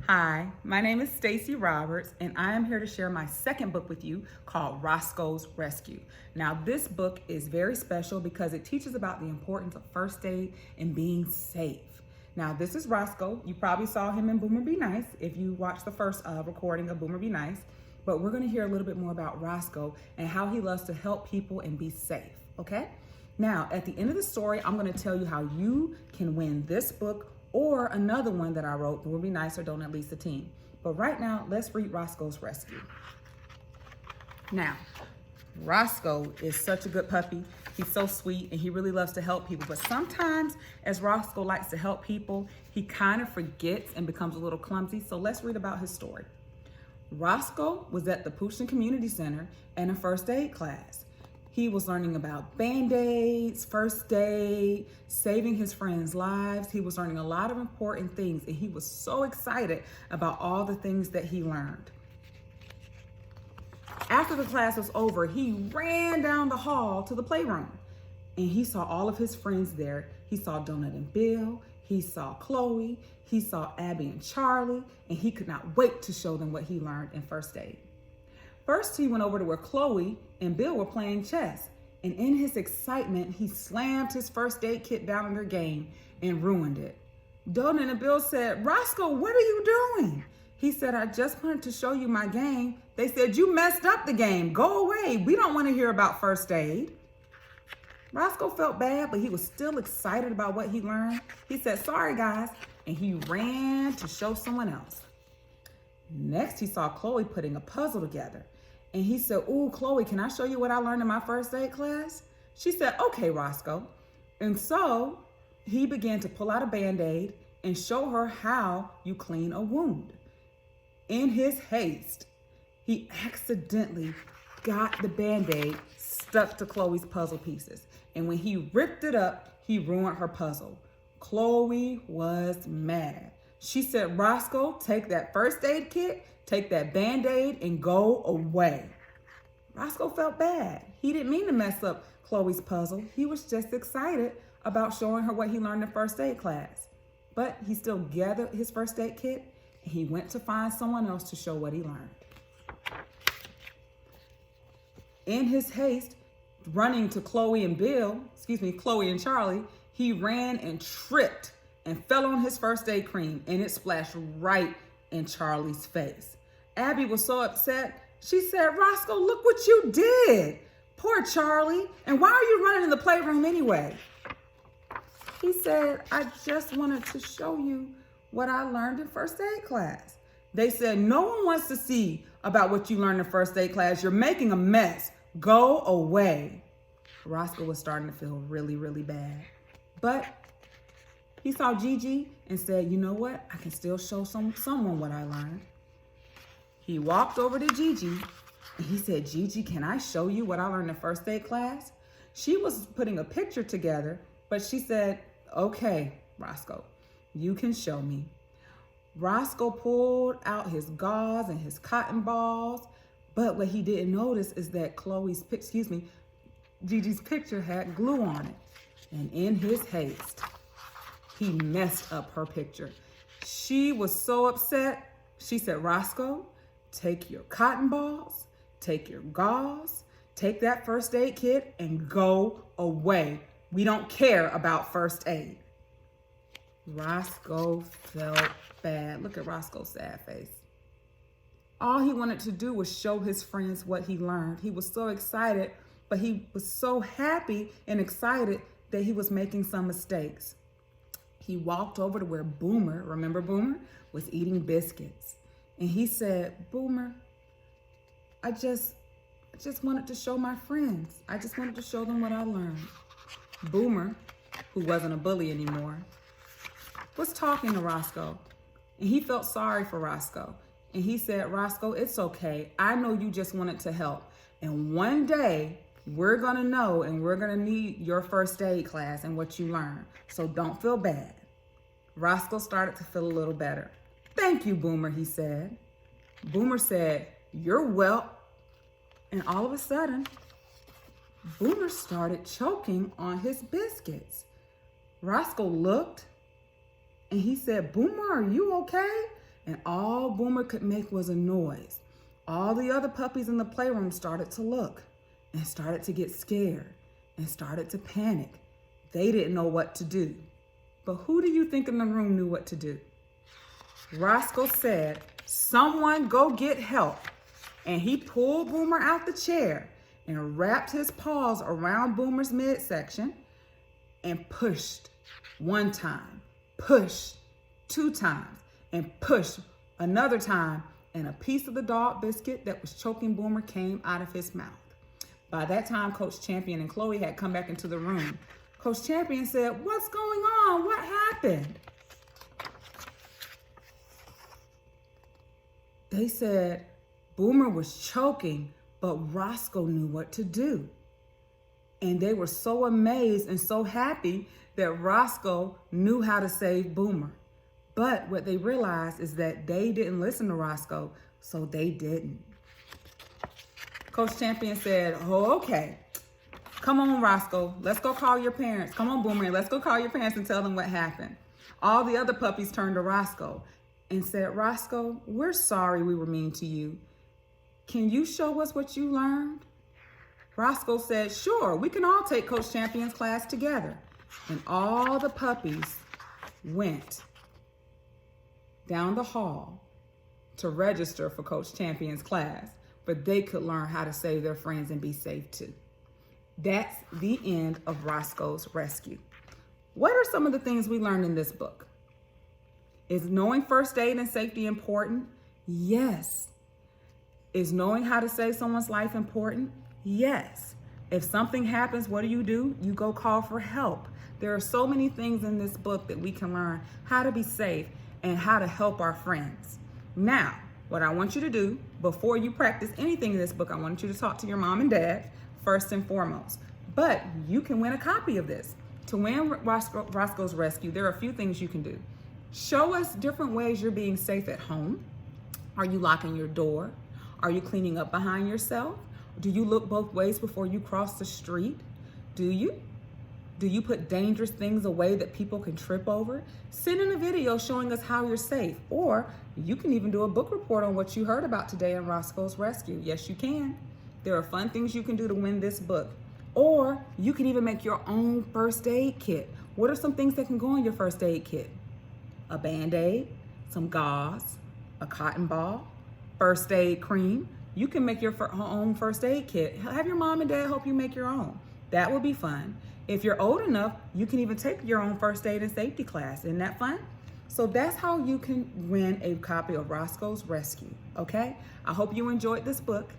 Hi, my name is Stacy Roberts, and I am here to share my second book with you called Roscoe's Rescue. Now, this book is very special because it teaches about the importance of first aid and being safe. Now, this is Roscoe. You probably saw him in Boomer Be Nice if you watched the first recording of Boomer Be Nice, but we're going to hear a little bit more about Roscoe and how he loves to help people and be safe, okay? Now, at the end of the story, I'm going to tell you how you can win this book or another one that I wrote, Would Be Nice or Don't At Least a Teen. But right now, let's read Roscoe's Rescue. Now, Roscoe is such a good puppy. He's so sweet and he really loves to help people. But sometimes, as Roscoe likes to help people, he kind of forgets and becomes a little clumsy. So let's read about his story. Roscoe was at the Pushin Community Center in a first aid class. He was learning about Band-Aids, first aid, saving his friends' lives. He was learning a lot of important things, and he was so excited about all the things that he learned. After the class was over, he ran down the hall to the playroom, and he saw all of his friends there. He saw Donut and Bill, he saw Chloe, he saw Abby and Charlie, and he could not wait to show them what he learned in first aid. First, he went over to where Chloe and Bill were playing chess, and in his excitement, he slammed his first aid kit down in their game and ruined it. Donut and Bill said, "Roscoe, what are you doing?" He said, "I just wanted to show you my game." They said, "You messed up the game. Go away. We don't want to hear about first aid." Roscoe felt bad, but he was still excited about what he learned. He said, "Sorry, guys," and he ran to show someone else. Next, he saw Chloe putting a puzzle together. And he said, "Ooh, Chloe, can I show you what I learned in my first aid class?" She said, "Okay, Roscoe." And so he began to pull out a Band-Aid and show her how you clean a wound. In his haste, he accidentally got the Band-Aid stuck to Chloe's puzzle pieces. And when he ripped it up, he ruined her puzzle. Chloe was mad. She said, "Roscoe, take that first aid kit, take that Band-Aid, and go away." Roscoe felt bad. He didn't mean to mess up Chloe's puzzle. He was just excited about showing her what he learned in first aid class. But he still gathered his first aid kit, and he went to find someone else to show what he learned. In his haste, running to Chloe and Charlie, he ran and tripped and fell on his first aid cream, and it splashed right in Charlie's face. Abby was so upset. She said, "Roscoe, look what you did. Poor Charlie. And why are you running in the playroom anyway?" He said, "I just wanted to show you what I learned in first aid class." They said, "No one wants to see about what you learned in first aid class. You're making a mess. Go away." Roscoe was starting to feel really, really bad. But he saw Gigi and said, "You know what? I can still show someone what I learned." He walked over to Gigi and he said, "Gigi, can I show you what I learned in first aid class?" She was putting a picture together, but she said, "Okay, Roscoe, you can show me." Roscoe pulled out his gauze and his cotton balls, but what he didn't notice is that Gigi's picture had glue on it. And in his haste, he messed up her picture. She was so upset. She said, "Roscoe, take your cotton balls, take your gauze, take that first aid kit, and go away. We don't care about first aid." Roscoe felt bad. Look at Roscoe's sad face. All he wanted to do was show his friends what he learned. He was so excited, but he was so happy and excited that he was making some mistakes. He walked over to where Boomer, remember Boomer, was eating biscuits. And he said, "Boomer, I just wanted to show my friends. I just wanted to show them what I learned." Boomer, who wasn't a bully anymore, was talking to Roscoe. And he felt sorry for Roscoe. And he said, "Roscoe, it's okay. I know you just wanted to help. And one day, we're going to know and we're going to need your first aid class and what you learned. So don't feel bad." Roscoe started to feel a little better. "Thank you, Boomer," he said. Boomer said, "You're welcome." And all of a sudden, Boomer started choking on his biscuits. Roscoe looked and he said, "Boomer, are you okay?" and all Boomer could make was a noise. All the other puppies in the playroom started to look and started to get scared and started to panic. They didn't know what to do. But who do you think in the room knew what to do? Roscoe said, "Someone go get help." And he pulled Boomer out the chair and wrapped his paws around Boomer's midsection and pushed one time, pushed two times, and pushed another time, and a piece of the dog biscuit that was choking Boomer came out of his mouth. By that time, Coach Champion and Chloe had come back into the room. Coach Champion said, "What's going on? What happened?" They said Boomer was choking, but Roscoe knew what to do. And they were so amazed and so happy that Roscoe knew how to save Boomer. But what they realized is that they didn't listen to Roscoe, so they didn't. Coach Champion said, "Oh, okay. Come on, Roscoe. Let's go call your parents. Come on, Boomer. Let's go call your parents and tell them what happened." All the other puppies turned to Roscoe and said, "Roscoe, we're sorry we were mean to you. Can you show us what you learned?" Roscoe said, "Sure, we can all take Coach Champion's class together." And all the puppies went down the hall to register for Coach Champion's class, but they could learn how to save their friends and be safe too. That's the end of Roscoe's rescue. What are some of the things we learned in this book? Is knowing first aid and safety important? Yes. Is knowing how to save someone's life important? Yes. If something happens, what do? You go call for help. There are so many things in this book that we can learn how to be safe and how to help our friends. Now, what I want you to do before you practice anything in this book, I want you to talk to your mom and dad first and foremost. But you can win a copy of this. To win Roscoe's Rescue, there are a few things you can do. Show us different ways you're being safe at home. Are you locking your door? Are you cleaning up behind yourself? Do you look both ways before you cross the street? Do you put dangerous things away that people can trip over? Send in a video showing us how you're safe. Or you can even do a book report on what you heard about today in Roscoe's Rescue. Yes, you can. There are fun things you can do to win this book. Or you can even make your own first aid kit. What are some things that can go in your first aid kit? A Band-Aid, some gauze, a cotton ball, first aid cream. You can make your own first aid kit. Have your mom and dad help you make your own. That would be fun. If you're old enough, you can even take your own first aid and safety class. Isn't that fun? So that's how you can win a copy of Roscoe's Rescue, okay? I hope you enjoyed this book.